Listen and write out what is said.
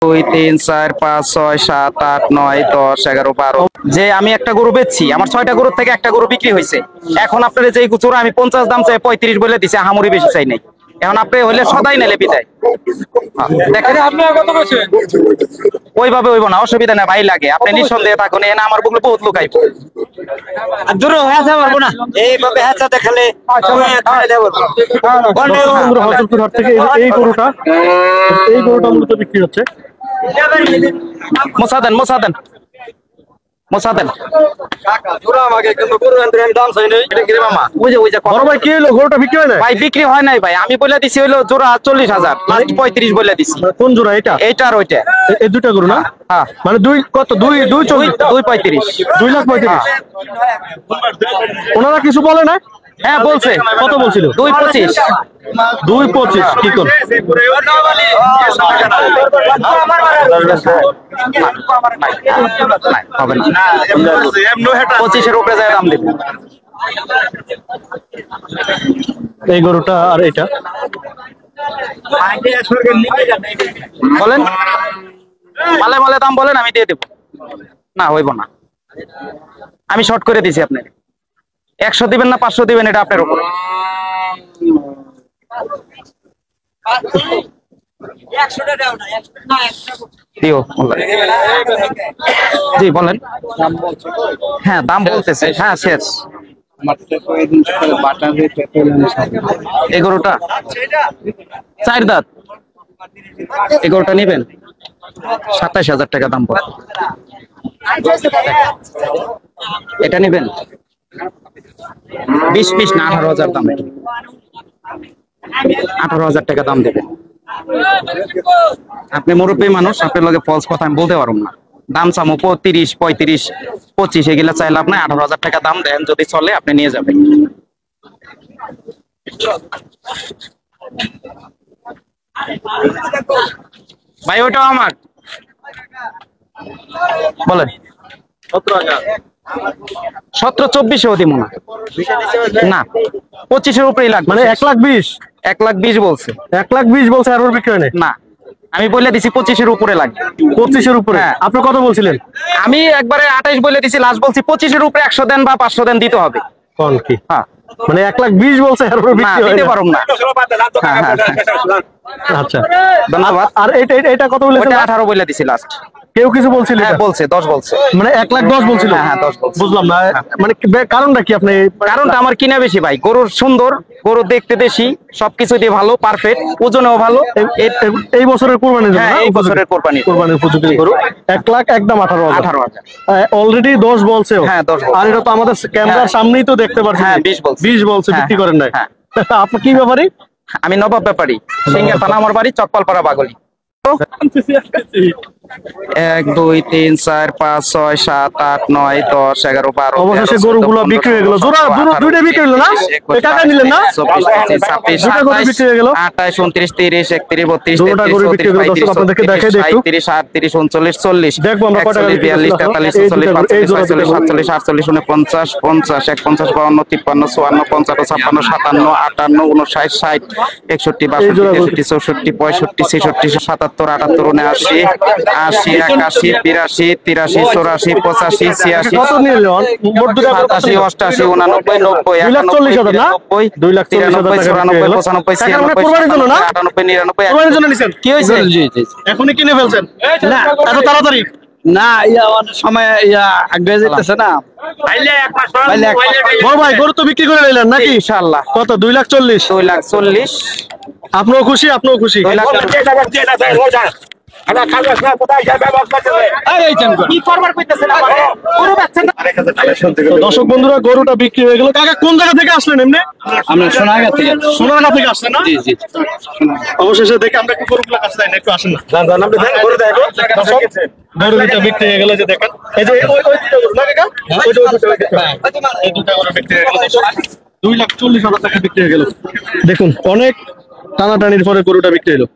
2 3 4 5 6 7 8 9 10 11 12 যে আমি একটা গরু বেচছি আমার 6টা গরুর থেকে একটা গরু বিক্রি হয়েছে এখন আপনাদের যে জোড়া আমি 50 দাম চাই 35 বলে দিছি হামুরি বেশি চাই নাই এখন আপনি হইলে সদাই নেলে বিদায় দেখেন আপনি কত বলছেন ওইভাবে হইব না অসুবিধা না ভাই লাগে আপনি নিঃসন্দেহে থাকুন এখানে আমার বগলে বহুত লোক আইব দূর হয়ে যাবে পারবো না এইভাবে হাত দেখালে হযরতপুর হাট থেকে এই গরুটা মূলত বিক্রি হচ্ছে মোছা দেন কাকা জোড়া আমাকে কিন্তু গরু আনতে আমি দাম চাই নাই এটা কি রে মামা ওই যে বড় ভাই কি হলো গরুটা বিক্রি হয় না ভাই বিক্রি হয় নাই ভাই আমি বলে দিছি হলো জোড়া 40000 লাস্ট 35 বলে দিছি কোন জোড়া এটা আর ওইটা এই দুটো গরু না হ্যাঁ মানে দুই কত 2.35 2,35,000 ওনারা কিছু বলে না হ্যাঁ বলছে কত বলছিল 2.25 কি করে হবে না 25 এর উপরে যায় দাম দেব এই গরুটা আর এটা বলেন মালে দাম বলেন আমি দিয়ে দেব না হইব না আমি শর্ট করে দিছি আপনি 100 দিবেন না 500 দিবেন এটা আপনার উপর দিও জি বলেন হ্যাঁ দাম বলতেছে হ্যাঁ শেষ এগারোটা 4 দাঁত এগারোটা নিবেন 27000 টাকা দাম পড়ে এটা নিবেন 20 পিস না 18000 দাম 18000 টাকা দাম দেবেন আপনি মুরব্বী মানুষ আপনার লগে ফলস কথা আমি বলতে পারবো না দাম চামো 30 35 25 এগুলা চাইলে আপনি 18000 টাকা দাম দেন যদি চলে আপনি নিয়ে যাবেন ভাই ওটা আমার বলেন 17-24 দিব না 25 এর উপরেই লাগবে মানে 1,20,000 বলছে 1,20,000 বলছে আর বিক্রি হয় না আমি বলে দিছি 25 এর উপরে লাগবে 25 এর উপরে আপনি কত বলছিলেন আমি একবারে 28 বলে দিছি লাস্ট বলছি 25 এর উপরে 100 দেন বা 500 দেন দিতে হবে কোন কি হ্যাঁ মানে 1,20,000 বলছে আর বিক্রি হয় দিতে পারুম না আচ্ছা ধন্যবাদ আর এটা কত বলেছেন 18 বলে দিছি লাস্ট কেউ কিছু বলছিল হ্যাঁ বলছে 10 বলছে মানে 1,10,000 বলছিল হ্যাঁ 10 বলছে বুঝলাম না মানে কারণটা কি আপনি কারণটা আমার কিনা বেশি ভাই গরুর সুন্দর গরু দেখতে দেশি সবকিছু দিয়ে ভালো পারফেক্ট ওজনেও ভালো এই বছরের কুরবানির জন্য হ্যাঁ এই বছরের কুরবানির উপযোগী গরু 1,00,000 একদম 18,000 অলরেডি 10 বলছে হ্যাঁ 10 আর এটা তো আমাদের ক্যামেরার সামনেই তো দেখতে পাচ্ছি হ্যাঁ 20 বলছে বিক্রি করেন নাই আপনি কি ব্যাপারী আমি নবাব ব্যাপারী সিঙ্গার থানা আমার বাড়ি চকপালপাড়া বাগলি 1 2 3 4 5 6 7 8 9 10 11 12 অবশেষে গরুগুলো বিক্রি হয়ে গেল জোড়া দুইটা বিক্রি হলো না এই টাকা নিলেন না 26 বিক্রি হয়ে গেল 28 29 30 31 32 দুটোটা গরু বিক্রি হয়ে গেল দর্শক আপনাদেরকে দেখাই দেই 30 38 39 40 দেখবো আমরা কত টাকা 42 43 45 46 47 48 49 50 51 52 53 54 55 56 57 58 59 60 61 62 63 64 65 66 67 78 79 80 81 82 83 84 85 86 কত নিলেন মোট দুটো 87 88 89 90 91 কুরবানির জন্য নিছেন কি হইছে এখনই কিনে ফেলছেন না এত তাড়াতাড়ি না সময় আগে যেতেছে না বড় ভাই গরু তো বিক্রি করে নিলেন নাকি ইনশাআল্লাহ কত 2,40,000 2,40,000 আপনিও খুশি দর্শক বন্ধুরা গরুটা বিক্রি হয়ে গেল কাকা কোন জায়গা থেকে আসলেন এমনি আমরা সোনারগাঁ থেকে আসলেন না জি অবশেষে দেখে আমরা একটু গরুগুলো কাছে যাই না একটু আসেন না গরু দেখো গরু দুটো বিক্রি হয়ে গেল যে দেখেন এই যে ওই দুটো গরু না কাকা এই দুটো গরু বিক্রি হয়ে গেল 2,40,000 টাকা বিক্রি হয়ে গেল দেখুন অনেক টানাটানির পরে গরুটা বিক্রি হলো